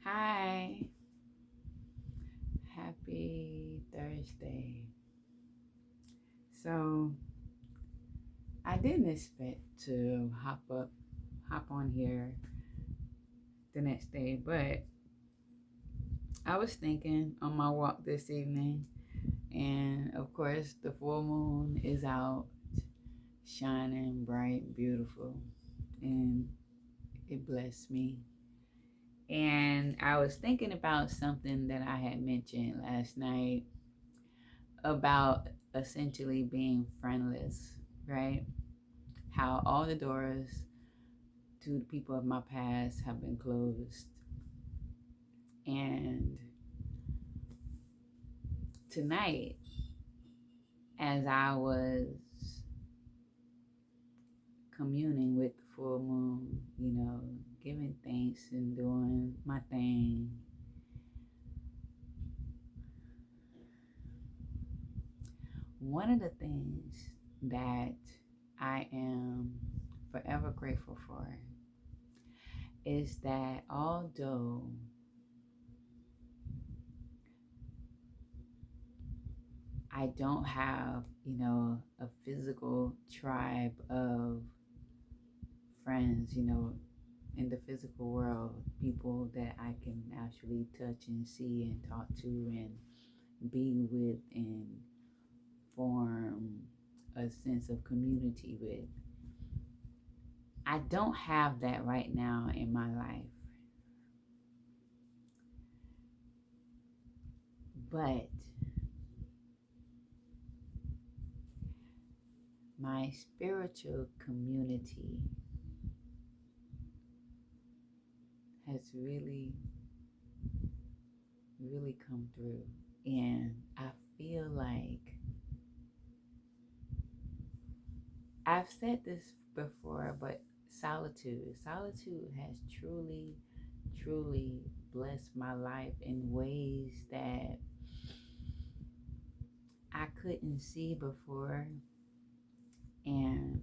Hi, happy Thursday. So, I didn't expect to hop on here the next day, but I was thinking on my walk this evening, and of course, the full moon is out, shining bright, beautiful, and it blessed me. And I was thinking about something that I had mentioned last night about essentially being friendless, right? How all the doors to the people of my past have been closed. And tonight, as I was communing with the full moon, giving thanks and doing my thing, one of the things that I am forever grateful for is that although I don't have, a physical tribe of friends, in the physical world, people that I can actually touch and see and talk to and be with and form a sense of community with. I don't have that right now in my life, but my spiritual community has really, really come through. And I feel like I've said this before, but solitude has truly, truly blessed my life in ways that I couldn't see before. And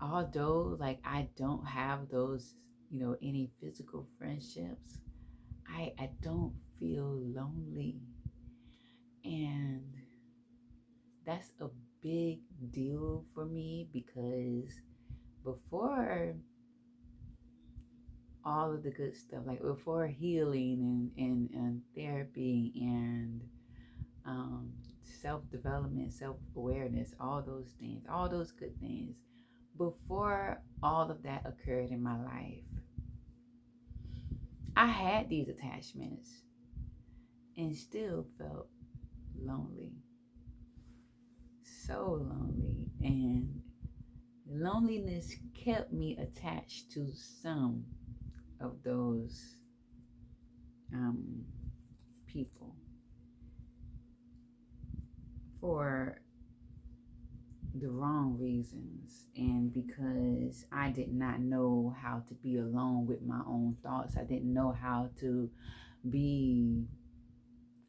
although like I don't have those, any physical friendships, I don't feel lonely. And that's a big deal for me because before all of the good stuff, like before healing and therapy and um, self development, self awareness, all those things, all those good things, before all of that occurred in my life, I had these attachments and still felt lonely, so lonely. And loneliness kept me attached to some of those um, people for the wrong reasons, and because I did not know how to be alone with my own thoughts. I didn't know how to be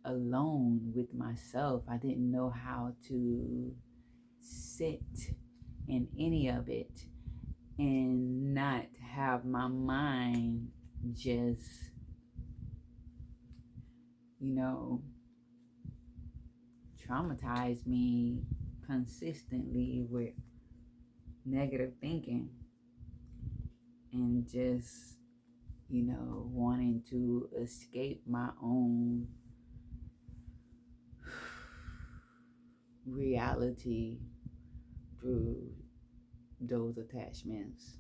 alone with myself. I didn't know how to sit in any of it and not have my mind just, you know, traumatize me consistently with negative thinking and just, wanting to escape my own reality through those attachments.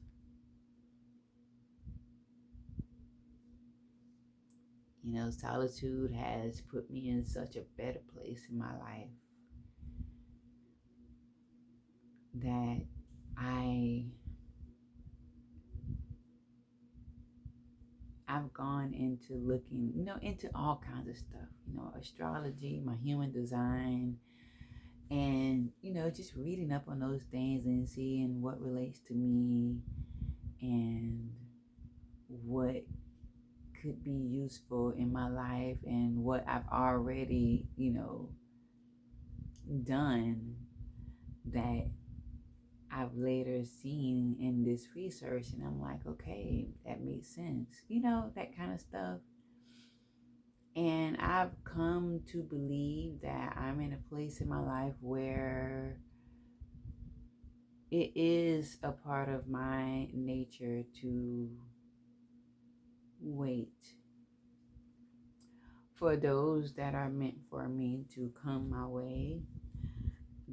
Solitude has put me in such a better place in my life that I I've gone into looking, into all kinds of stuff, astrology, my human design, and, just reading up on those things and seeing what relates to me and what could be useful in my life and what I've already, done that I've later seen in this research, and I'm like, okay, that makes sense. You know, that kind of stuff. And I've come to believe that I'm in a place in my life where it is a part of my nature to wait for those that are meant for me to come my way,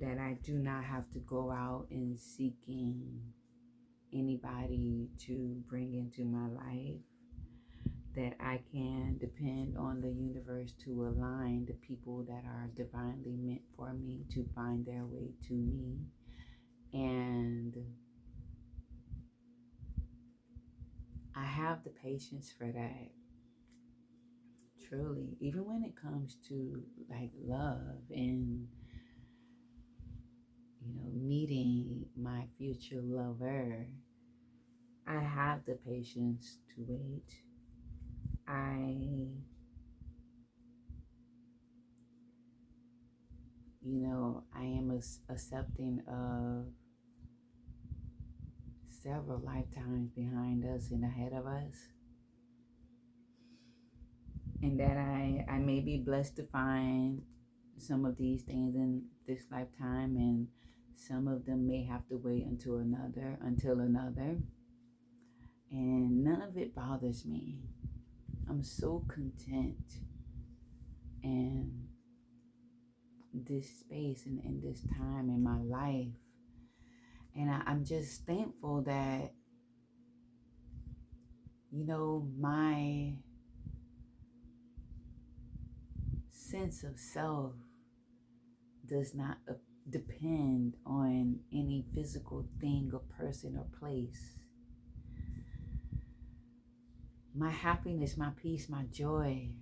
that I do not have to go out and seeking anybody to bring into my life, that I can depend on the universe to align the people that are divinely meant for me to find their way to me. And I have the patience for that, truly. Even when it comes to like love and, meeting my future lover, I have the patience to wait. I am accepting of several lifetimes behind us and ahead of us, and that I may be blessed to find some of these things in this lifetime, and some of them may have to wait until another, and none of it bothers me. I'm so content in this space and in this time in my life, and I'm just thankful that my sense of self does not depend on any physical thing or person or place. My happiness, my peace, my joy,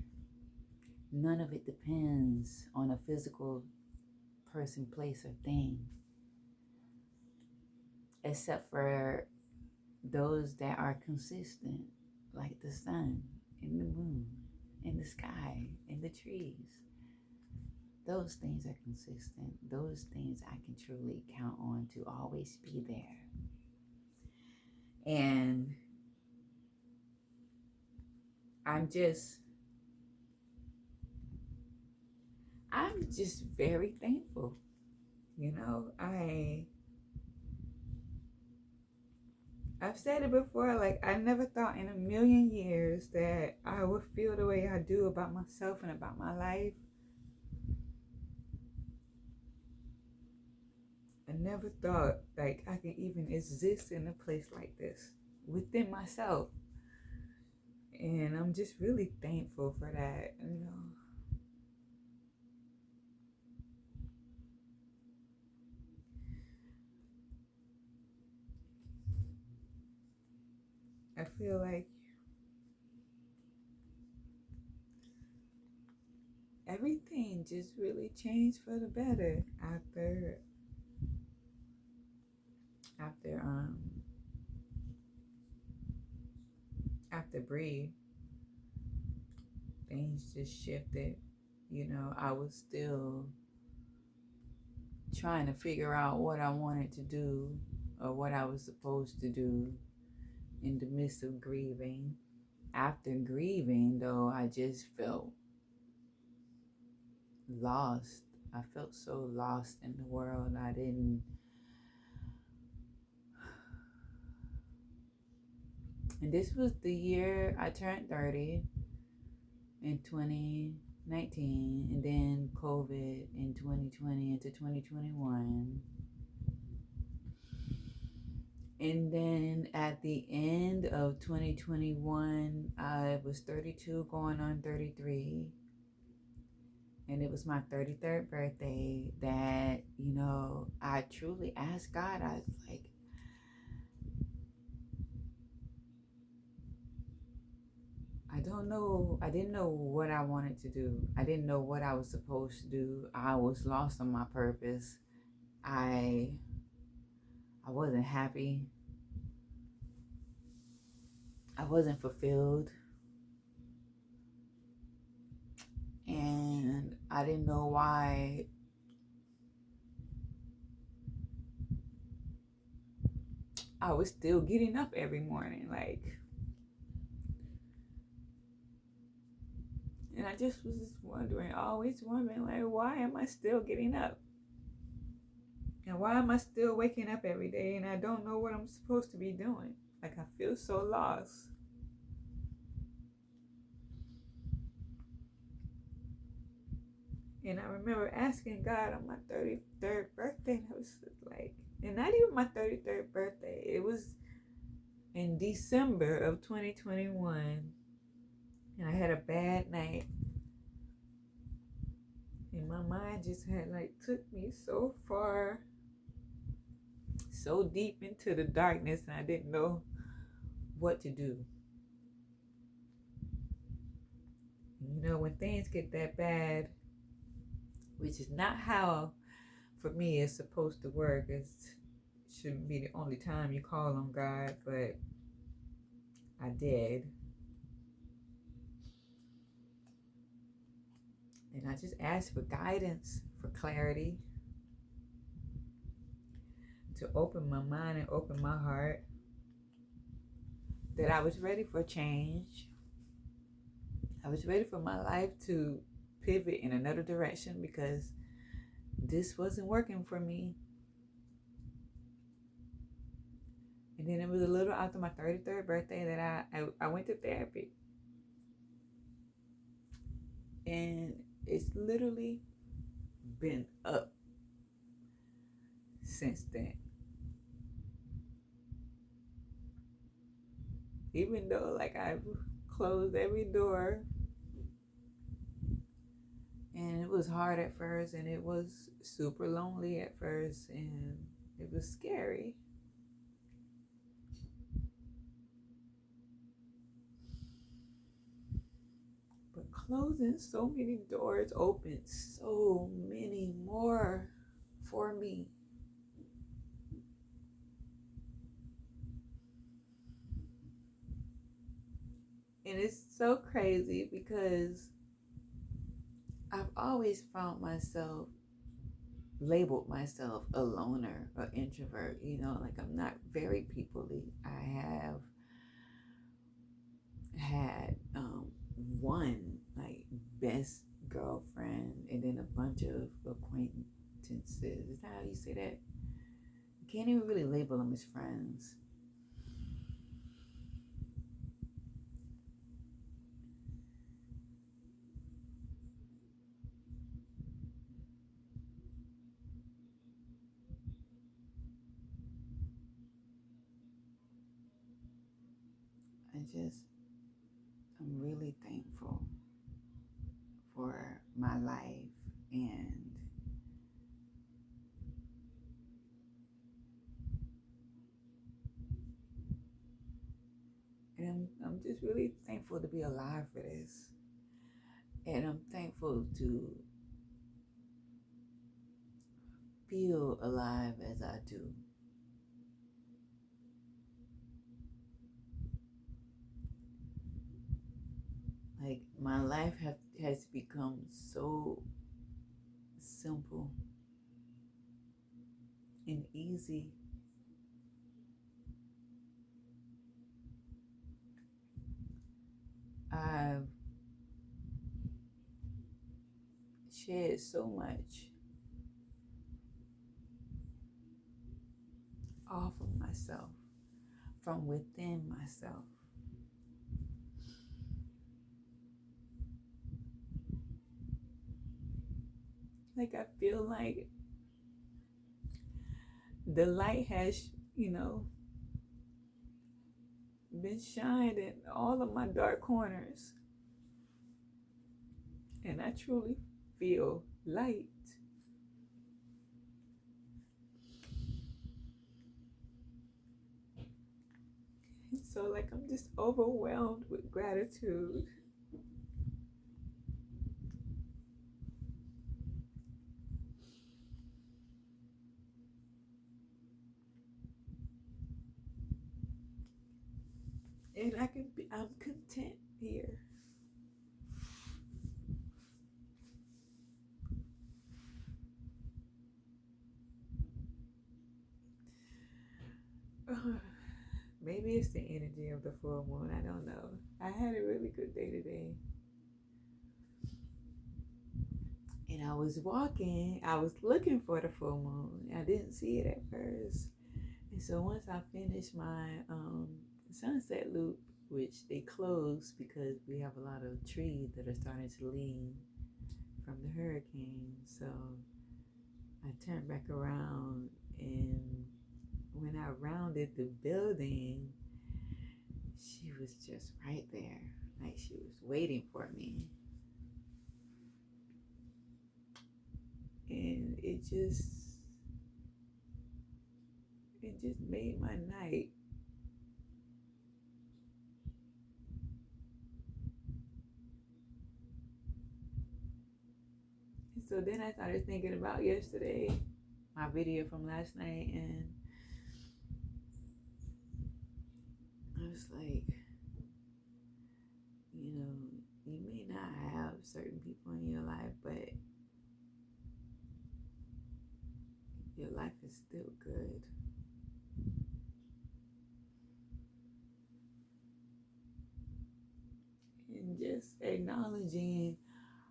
none of it depends on a physical person, place, or thing, except for those that are consistent, like the sun and the moon and the sky and the trees. Those things are consistent. Those things I can truly count on to always be there. And I'm just very thankful. I've said it before, like I never thought in a million years that I would feel the way I do about myself and about my life. I never thought like I could even exist in a place like this within myself. And I'm just really thankful for that. I feel like everything just really changed for the better after after Breathe. Things just shifted. I was still trying to figure out what I wanted to do or what I was supposed to do in the midst of grieving. After grieving, though, I just felt lost. I felt so lost in the world. And this was the year I turned 30 in 2019, and then COVID in 2020 into 2021. And then at the end of 2021, I was 32 going on 33. And it was my 33rd birthday that, I truly asked God. I was like, I don't know. I didn't know what I wanted to do. I didn't know what I was supposed to do. I was lost on my purpose. I wasn't happy. I wasn't fulfilled. And I didn't know why I was still getting up every morning. And I just was just wondering, always wondering, like, why am I still getting up? And why am I still waking up every day and I don't know what I'm supposed to be doing? Like, I feel so lost. And I remember asking God on my 33rd birthday, and I was like, and not even my 33rd birthday, it was in December of 2021, and I had a bad night. And my mind just had like took me so far, so deep into the darkness, and I didn't know what to do. You know, when things get that bad, which is not how, for me, it's supposed to work. It shouldn't be the only time you call on God, but I did. And I just asked for guidance, for clarity, to open my mind and open my heart, that I was ready for change. I was ready for my life to pivot in another direction because this wasn't working for me. And then it was a little after my 33rd birthday that I went to therapy. And it's literally been up since then. Even though like I've closed every door, and it was hard at first, and it was super lonely at first, and it was scary. But closing so many doors opened so many more for me. And it's so crazy because I've always found myself, labeled myself a loner or introvert. You know, like I'm not very peoply. I have had one like best girlfriend and then a bunch of acquaintances. Is that how you say that? You can't even really label them as friends. I'm really thankful for my life, and I'm just really thankful to be alive for this. And I'm thankful to feel alive as I do. Like my life has become so simple and easy. I've shared so much off of myself, from within myself. Like I feel like the light has, been shined in all of my dark corners. And I truly feel light. And so like I'm just overwhelmed with gratitude. And I'm content here. energy of the full moon. I don't know. I had a really good day today. And I was walking, I was looking for the full moon. I didn't see it at first. And so once I finished my sunset loop, which they closed because we have a lot of trees that are starting to lean from the hurricane. So I turned back around, and when I rounded the building, she was just right there. Like she was waiting for me. And it just made my night. And so then I started thinking about yesterday, my video from last night, and I was like, you know, you may not have certain people in your life, but your life is still good. And just acknowledging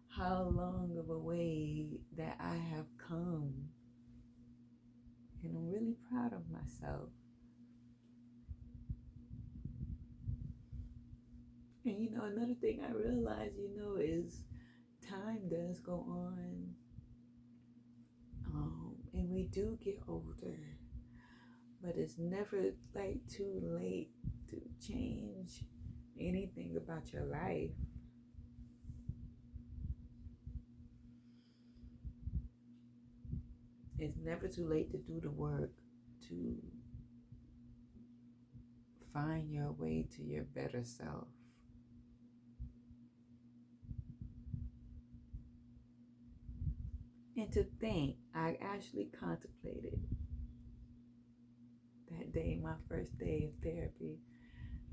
how long of a way that I have come. And I'm really proud of myself. And you know, another thing I realized, you know, is time does go on. And we do get older. But it's never like too late to change anything about your life. It's never too late to do the work, to find your way to your better self. And to think, I actually contemplated that day, my first day of therapy,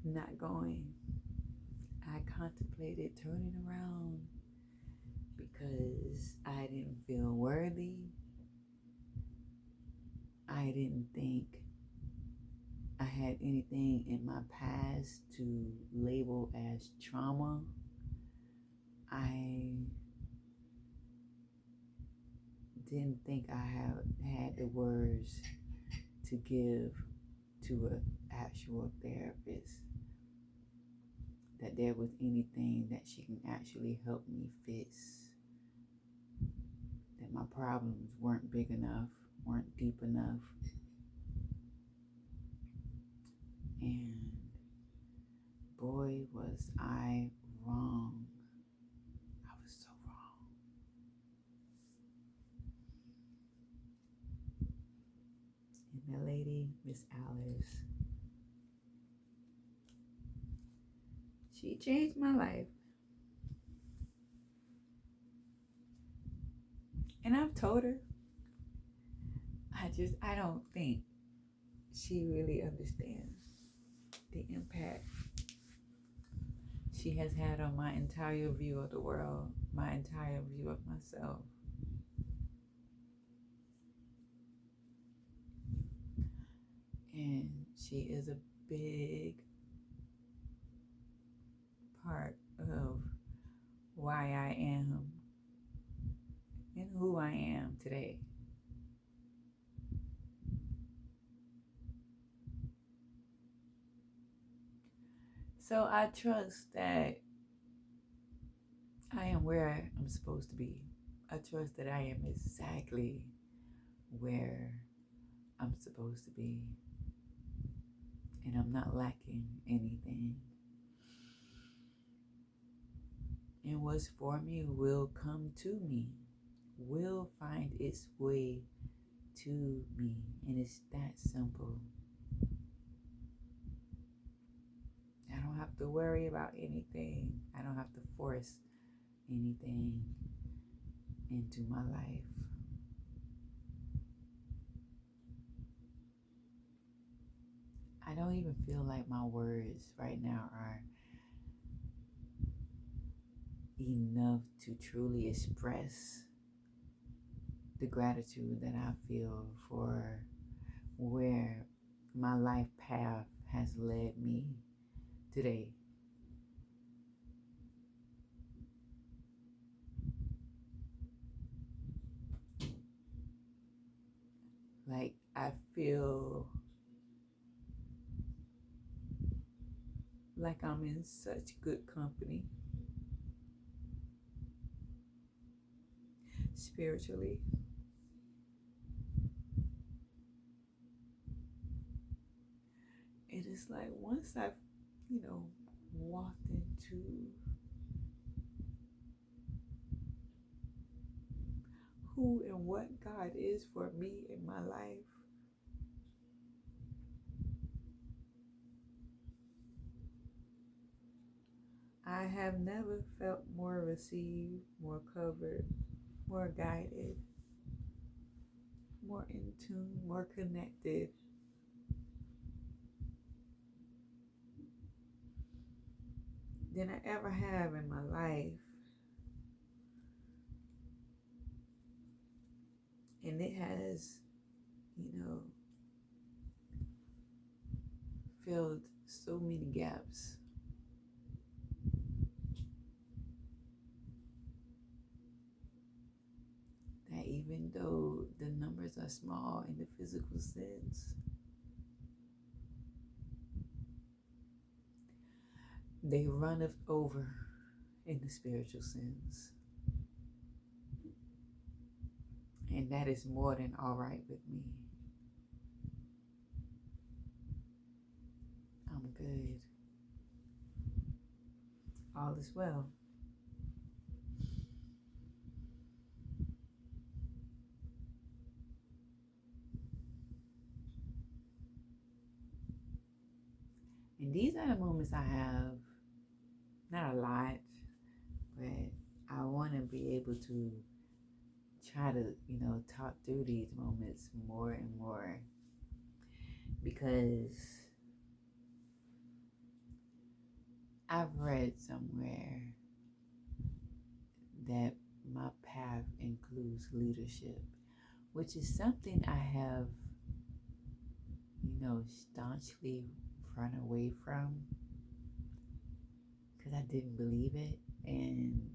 not going. I contemplated turning around because I didn't feel worthy. I didn't think I had anything in my past to label as trauma. I didn't think I had the words to give to an actual therapist, that there was anything that she can actually help me fix, that my problems weren't big enough, weren't deep enough. And boy, was I wrong. I was so wrong. And that lady, Miss Alice, she changed my life. And I've told her, I don't think she really understands the impact she has had on my entire view of the world, my entire view of myself. And she is a big part of why I am and who I am today. So I trust that I am where I'm supposed to be. I trust that I am exactly where I'm supposed to be. And I'm not lacking anything. And what's for me will come to me, will find its way to me. And it's that simple. I don't have to worry about anything. I don't have to force anything into my life. I don't even feel like my words right now are enough to truly express the gratitude that I feel for where my life path has led me today. Like, I feel like I'm in such good company spiritually. It is like once I've, walked into who and what God is for me in my life, I have never felt more received, more covered, more guided, more in tune, more connected than I ever have in my life. And it has, filled so many gaps that even though the numbers are small in the physical sense, they runneth over in the spiritual sense. And that is more than all right with me. I'm good. All is well. And these are the moments I have, not a lot, but I want to be able to try to, talk through these moments more and more, because I've read somewhere that my path includes leadership, which is something I have, staunchly run away from because I didn't believe it, and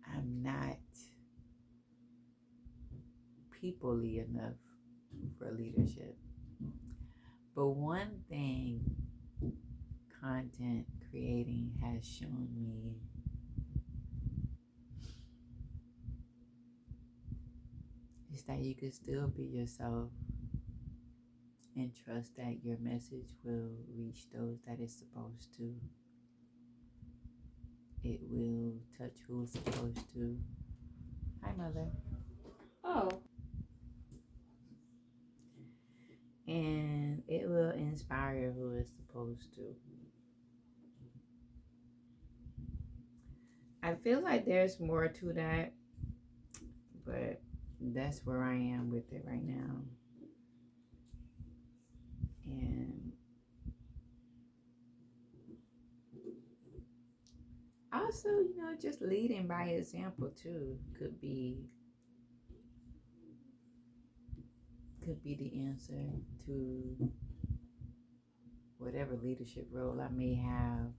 I'm not peoply enough for leadership. But one thing content creating has shown me is that you can still be yourself and trust that your message will reach those that it's supposed to. It will touch who it's supposed to. Hi, Mother. Oh. And it will inspire who it's supposed to. I feel like there's more to that, but that's where I am with it right now. And also, just leading by example too could be the answer to whatever leadership role I may have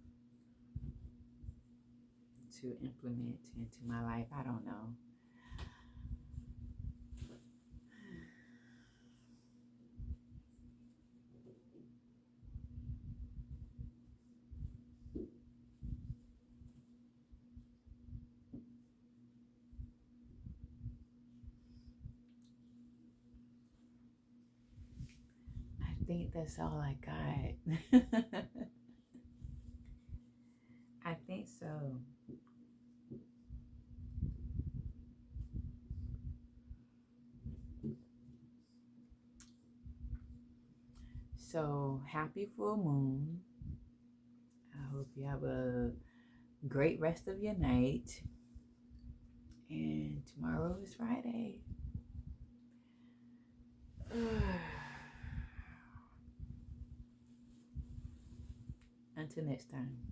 to implement into my life. I don't know. I think that's all I got. I think so. So, happy full moon. I hope you have a great rest of your night. And tomorrow is Friday. Until next time.